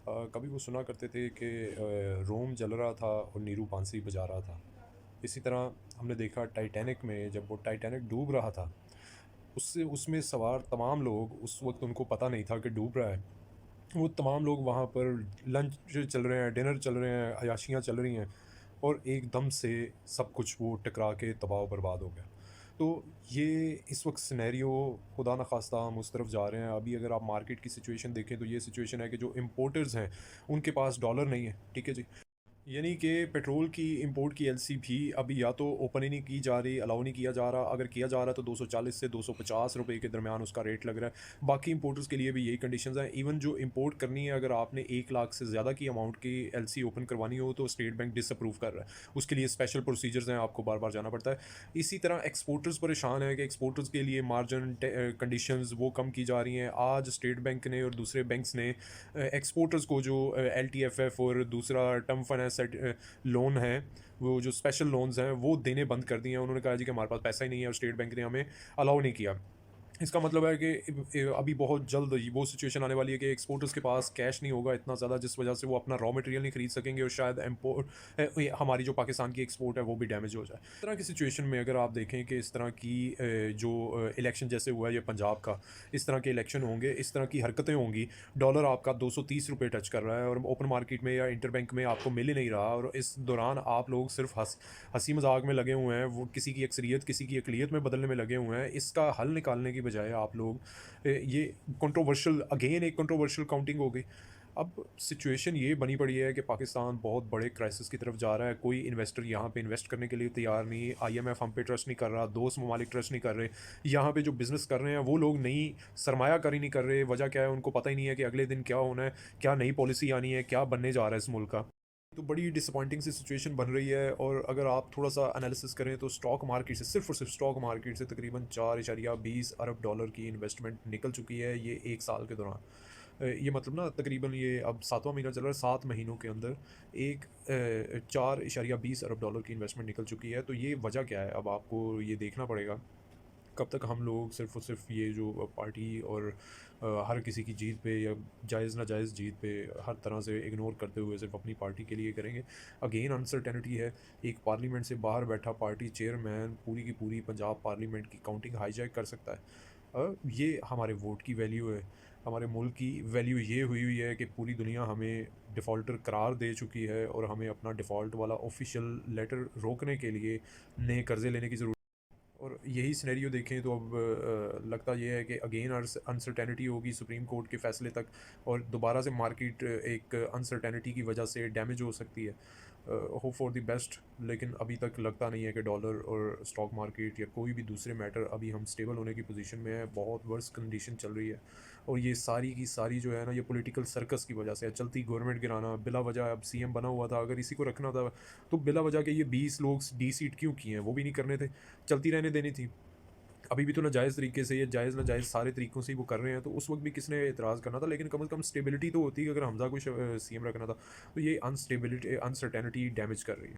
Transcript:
कभी वो सुना करते थे कि रोम जल रहा था और नीरू बांसुरी बजा रहा था। इसी तरह हमने देखा टाइटैनिक में, जब वो टाइटैनिक डूब रहा था, उससे उसमें सवार तमाम लोग, उस वक़्त उनको पता नहीं था कि डूब रहा है। वो तमाम लोग वहाँ पर लंच चल रहे हैं, डिनर चल रहे हैं, अय्याशियाँ चल रही हैं, और एकदम से सब कुछ वो टकरा के तबाह व बर्बाद हो गया। तो ये इस वक़्त सिनेरियो, खुदा न ख़ास्ता हम उस तरफ जा रहे हैं। अभी अगर आप मार्केट की सिचुएशन देखें तो ये सिचुएशन है कि जो इम्पोर्टर्स हैं, उनके पास डॉलर नहीं है, ठीक है जी? यानी कि पेट्रोल की इंपोर्ट की एलसी भी अभी या तो ओपन ही नहीं की जा रही, अलाउ नहीं किया जा रहा। अगर किया जा रहा है तो 240 से 250 रुपए के दरमियान उसका रेट लग रहा है। बाकी इंपोर्टर्स के लिए भी यही कंडीशंस हैं। इवन जो इंपोर्ट करनी है, अगर आपने 1 लाख से ज़्यादा की अमाउंट की एलसी ओपन करवानी हो तो स्टेट बैंक डिसअप्रूव कर रहा है। उसके लिए स्पेशल प्रोसीजर्स हैं, आपको बार बार जाना पड़ता है। इसी तरह एक्सपोर्टर्स परेशान है कि एक्सपोर्टर्स के लिए मार्जिन कंडीशंस वो कम की जा रही हैं। आज स्टेट बैंक ने और दूसरे बैंक्स ने एक्सपोर्टर्स को जो एल टी एफ एफ और दूसरा टर्म फाइनेंस लोन है, वो जो स्पेशल लोन्स हैं, वो देने बंद कर दिए हैं। उन्होंने कहा जी कि हमारे पास पैसा ही नहीं है, और स्टेट बैंक ने हमें अलाउ नहीं किया। इसका मतलब है कि अभी बहुत जल्द वो सिचुएशन आने वाली है कि एक्सपोर्टर्स के पास कैश नहीं होगा इतना ज़्यादा, जिस वजह से वो अपना रॉ मटेरियल नहीं खरीद सकेंगे, और शायद हमारी जो पाकिस्तान की एक्सपोर्ट है वो भी डैमेज हो जाए। इस तरह की सिचुएशन में अगर आप देखें कि इस तरह की जो इलेक्शन जैसे हुआ है ये पंजाब का, इस तरह के इलेक्शन होंगे, इस तरह की हरकतें होंगी, डॉलर आपका 230 रुपये टच कर रहा है और ओपन मार्केट में या इंटर बैंक में आपको मिल ही नहीं रहा, और इस दौरान आप लोग सिर्फ हंसी मजाक में लगे हुए हैं, वो किसी की अक्सरियत किसी की अकलियत में बदलने में लगे हुए हैं। इसका हल निकालने की बजाय आप लोग ये कंट्रोवर्शियल, अगेन एक कंट्रोवर्शियल काउंटिंग हो गई। अब सिचुएशन ये बनी पड़ी है कि पाकिस्तान बहुत बड़े क्राइसिस की तरफ जा रहा है। कोई इन्वेस्टर यहाँ पे इन्वेस्ट करने के लिए तैयार नहीं। आईएमएफ हम पे ट्रस्ट नहीं कर रहा, दोस्त ममालिक ट्रस्ट नहीं कर रहे। यहाँ पे जो बिज़नेस कर रहे हैं वो लोग नई सरमायाकारी नहीं कर रहे। वजह क्या है? उनको पता ही नहीं है कि अगले दिन क्या होना है, क्या नई पॉलिसी आनी है, क्या बनने जा रहा है इस मुल्क का। तो बड़ी डिसअपॉइंटिंग सी सिचुएशन बन रही है। और अगर आप थोड़ा सा एनालिसिस करें तो स्टॉक मार्केट से, सिर्फ और सिर्फ स्टॉक मार्केट से तकरीबन 4.20 अरब डॉलर की इन्वेस्टमेंट निकल चुकी है ये 1 साल के दौरान। ये मतलब ना तकरीबन ये अब 7वां महीना चल रहा है, 7 महीनों के अंदर एक 4.20 अरब डॉलर की इन्वेस्टमेंट निकल चुकी है। तो ये वजह क्या है? अब आपको ये देखना पड़ेगा कब तक हम लोग सिर्फ़ और सिर्फ ये जो पार्टी और हर किसी की जीत पे या जायज़ नाजायज़ जीत पे हर तरह से इग्नोर करते हुए सिर्फ अपनी पार्टी के लिए करेंगे। अगेन अनसर्टेनिटी है। एक पार्लियामेंट से बाहर बैठा पार्टी चेयरमैन पूरी की पूरी पंजाब पार्लियामेंट की काउंटिंग हाईजैक कर सकता है। ये हमारे वोट की वैल्यू है। हमारे मुल्क की वैल्यू ये हुई हुई है कि पूरी दुनिया हमें डिफ़ॉल्टर करार दे चुकी है, और हमें अपना डिफ़ॉल्ट वाला ऑफिशियल लेटर रोकने के लिए नए कर्ज़े लेने की ज़रूरत। और यही सिनेरियो देखें तो अब लगता ये है कि अगेन अनसर्टेनिटी होगी सुप्रीम कोर्ट के फैसले तक, और दोबारा से मार्केट एक अनसर्टेनिटी की वजह से डैमेज हो सकती है। होप फॉर द बेस्ट, लेकिन अभी तक लगता नहीं है कि डॉलर और स्टॉक मार्केट या कोई भी दूसरे मैटर अभी हम स्टेबल होने की पोजीशन में है। बहुत वर्स्ट कंडीशन चल रही है, और ये सारी की सारी जो है ना, ये पॉलिटिकल सर्कस की वजह से है। चलती गवर्नमेंट गिराना बिला वजह। अब सीएम बना हुआ था, अगर इसी को रखना था तो बिला वजह के ये 20 लोग डी सीट क्यों किए हैं? वो भी नहीं करने थे, चलती रहने देनी थी। अभी भी तो नाजायज़ तरीके से, ये जायज़ नाजायज़ सारे तरीकों से ही वो कर रहे हैं, तो उस वक़्त भी किसने एतराज़ करना था? लेकिन कम से कम स्टेबिलिटी तो होती है। अगर हमज़ा को सीएम रखना था, तो ये अनस्टेबिलिटी अनसर्टेनिटी डैमेज कर रही है।